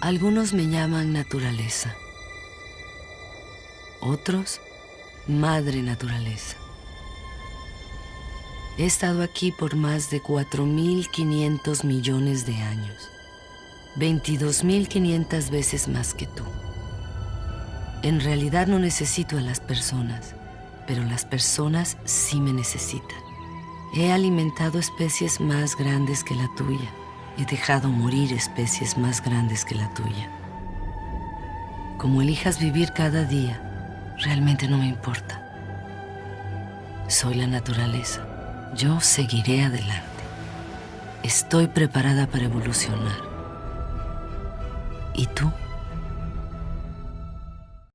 Algunos me llaman naturaleza, otros madre naturaleza. He estado aquí por más de 4.500 millones de años, 22.500 veces más que tú. En realidad no necesito a las personas, pero las personas sí me necesitan. He alimentado especies más grandes que la tuya. He dejado morir especies más grandes que la tuya. Como elijas vivir cada día, realmente no me importa. Soy la naturaleza. Yo seguiré adelante. Estoy preparada para evolucionar. ¿Y tú?